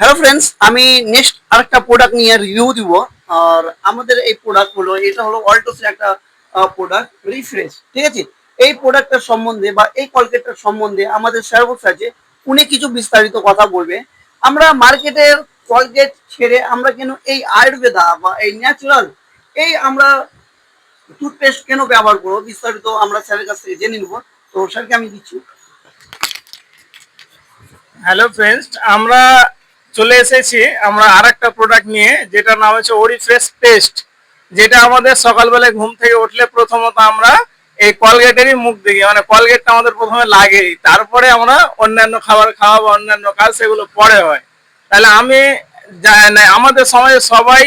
Hello friends, আমি next আরেকটা product নিয়ে রিভিউ দিব। আর আমাদের এই প্রোডাক্ট হলো, এটা হলো অল্টোসের একটা প্রোডাক্ট রিফ্রেশ। ঠিক আছে, এই প্রোডাক্টটার সম্বন্ধে বা এই কলগেটটার সম্বন্ধে আমাদের স্যারবস আছে, উনি কিছু বিস্তারিত কথা বলবে। আমরা মার্কেটের কলগেট ছেড়ে আমরা কেন এই আয়ুর্বেদা বা এই ন্যাচারাল এই আমরা টুথপেস্ট কেন ব্যবহার করবো, বিস্তারিত আমরা স্যারের কাছ থেকে জেনে নিব। তো স্যারকে আমি দিচ্ছি। হ্যালো ফ্রেন্ডস, আমরা চলে এসেছি আমরা আরেকটা প্রোডাক্ট নিয়ে, যেটার নাম হচ্ছে ওরিফ্রেশ পেস্ট। যেটা আমাদের সকালবেলায় ঘুম থেকে উঠলে প্রথমত আমরা এই কলগেটেরই মুখ দেখি, মানে কলগেটটা আমাদের প্রথমে লাগেই, তারপরে আমরা অন্যান্য খাবার খাওয়া বা অন্যান্য কাজ সেগুলো পরে হয়। তাহলে আমি আমাদের সমাজে সবাই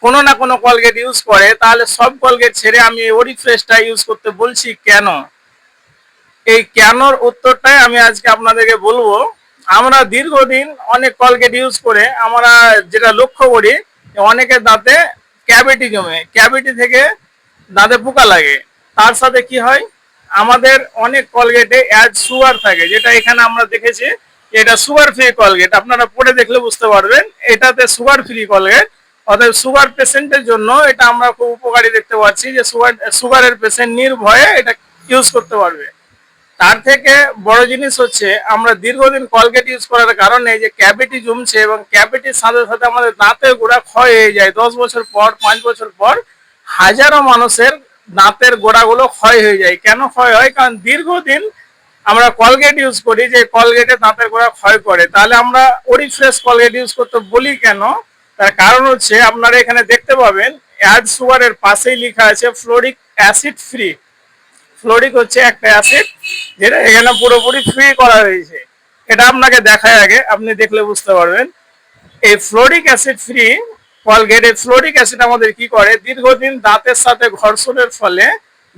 কোনো না কোনো কলগেট ইউজ করে, তাহলে সব কলগেট ছেড়ে আমি ওরিফ্রেশটা ইউজ করতে বলছি কেন? এই কেনর উত্তরটাই আমি আজকে আপনাদেরকে বলবো। আমরা দীর্ঘদিন অনেক কলগেট ইউজ করে আমরা যেটা লক্ষ্য করি, অনেকের দাঁতে ক্যাভিটি জমে, ক্যাভিটি থেকে দাঁতে পোকা লাগে। তার সাথে কি হয়, আমাদের অনেক কলগেটে অ্যাড সুগার থাকে, যেটা এখানে আমরা দেখেছি এটা সুগার ফ্রি কলগেট। আপনারা পড়ে দেখলে বুঝতে পারবেন এটাতে সুগার ফ্রি কলগেট। অর্থাৎ সুগার পেশেন্টের জন্য এটা আমরা খুব উপকারী দেখতে পাচ্ছি, যে সুগারের পেশেন্ট নির্ভয়ে এটা ইউজ করতে পারবে। তার থেকে বড় জিনিস হচ্ছে, আমরা দীর্ঘদিন কলগেট ইউজ করার কারণে যে ক্যাভিটি জমছে, এবং ক্যাভিটির সাথে সাথে আমাদের দাঁতের গোড়া ক্ষয় হয়ে যায়। 10 বছর পর, 5 বছর পর হাজারো মানুষের দাঁতের গোড়াগুলো ক্ষয় হয়ে যায়। কেন ক্ষয় হয়? কারণ দীর্ঘদিন আমরা কলগেট ইউজ করি, যে কলগেটে দাঁতের গোড়া ক্ষয় করে। তাহলে আমরা ওরিফ্রেশ কলগেট ইউজ করতে বলি কেন? তার কারণ হচ্ছে, আপনারা এখানে দেখতে পাবেন অ্যাড সুগারের পাশেই লেখা আছে ফ্লোরিক অ্যাসিড ফ্রি। ফ্লোরিক হচ্ছে একটা অ্যাসিড, যেটা এখানে পুরোপুরি ফ্রি করা হয়েছে। এটা আপনাকে দেখায়, আগে আপনি দেখলে বুঝতে পারবেন। এই ফ্লোরিক অ্যাসিড ফ্রি কলগেট, এই ফ্লোরিক অ্যাসিড আমাদের কি করে, দীর্ঘদিন দাঁতের সাথে ঘর্ষণের ফলে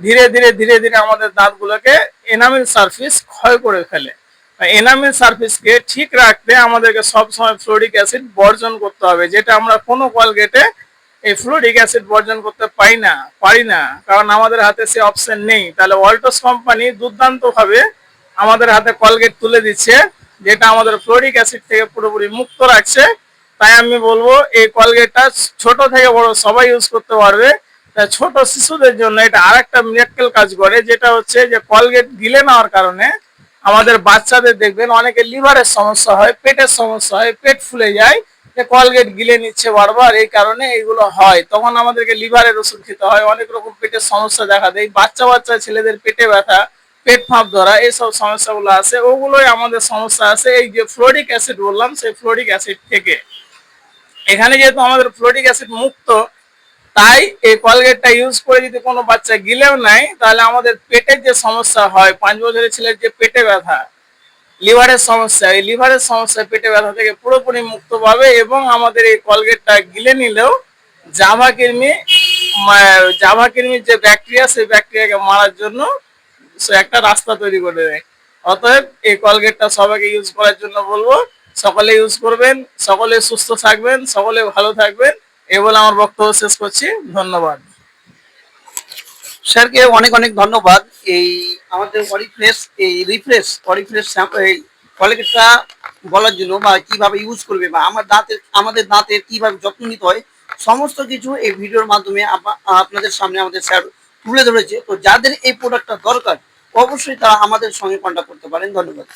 ধীরে ধীরে ধীরে ধীরে আমাদের দাঁতগুলোকে এনামেল সারফেস ক্ষয় করে ফেলে। এনামেল সারফেসকে ঠিক রাখতে আমাদেরকে সবসময় ফ্লোরিক অ্যাসিড বর্জন করতে হবে, যেটা আমরা কোনো কলগেটে এই ফ্লোরিক অ্যাসিড বর্জন করতে পারি না, কারণ আমাদের হাতে সে অপশন নেই। তাহলে অল্টোস কোম্পানি দুর্দান্ত ভাবে আমাদের হাতে কলগেট তুলে দিচ্ছে, যেটা আমাদের ফ্লোরিক অ্যাসিড থেকে পুরোপুরি মুক্ত রাখছে। তাই আমি বলবো এই কলগেটটা ছোট থেকে বড় সবাই ইউজ করতে পারবে। তাই ছোট শিশুদের জন্য এটা আরেকটা মিরাক্কেল কাজ করে, যেটা হচ্ছে যে কলগেট গিলে নেওয়ার কারণে আমাদের বাচ্চাদের দেখবেন অনেকের লিভারের সমস্যা হয়, পেটের সমস্যা হয়, পেট ফুলে যায়, যে কলগেট গিলে নিচ্ছে বারবার, এই কারণে এইগুলো হয়। তখন আমাদেরকে লিভারের ওষুধ খেতে হয়, অনেক রকম পেটের সমস্যা দেখা দেয়। বাচ্চা বাচ্চা ছেলেদের পেটে ব্যথা, পেট ফাঁপ ধরা, এইসব সমস্যাগুলো আছে, ওগুলোই আমাদের সমস্যা আছে এই যে ফ্লোরিক অ্যাসিড বললাম, সেই ফ্লোরিক অ্যাসিড থেকে। এখানে যেহেতু আমাদের ফ্লোরিক অ্যাসিড মুক্ত, তাই এই কলগেটটা ইউজ করে যদি কোনো বাচ্চা গিলেও নেয়, তাহলে আমাদের পেটের যে সমস্যা হয়, 5 বছরের ছেলের যে পেটে ব্যথা, লিভারের সমস্যা, এই লিভারের সমস্যা, পেটে ব্যথা থেকে পুরোপুরি মুক্ত পাবে। এবং আমাদের এই কলগেটটা গিলে নিলেও জাভা কৃমি, জাভা কৃমির যে ব্যাকটেরিয়া, সেই ব্যাকটেরিয়াকে মারার জন্য সে একটা রাস্তা তৈরি করে দেয়। অতএব এই কলগেটটা সবাইকে ইউজ করার জন্য বলবো, সকলে ইউজ করবেন, সকলে সুস্থ থাকবেন, সকলে ভালো থাকবেন। এই বলে আমার বক্তব্য শেষ করছি। ধন্যবাদ। স্যারকে অনেক অনেক ধন্যবাদ। এই আমাদের অরিফ্রেশ এই কোয়ালিটিটা বলার জন্য, বা কিভাবে ইউজ করবে, বা আমাদের দাঁতের কিভাবে যত্ন নিতে হয়, সমস্ত কিছু এই ভিডিওর মাধ্যমে আপনাদের সামনে আমাদের স্যার তুলে ধরেছে। তো যাদের এই প্রোডাক্টটা দরকার, অবশ্যই তারা আমাদের সঙ্গে কন্ট্যাক্ট করতে পারেন। ধন্যবাদ।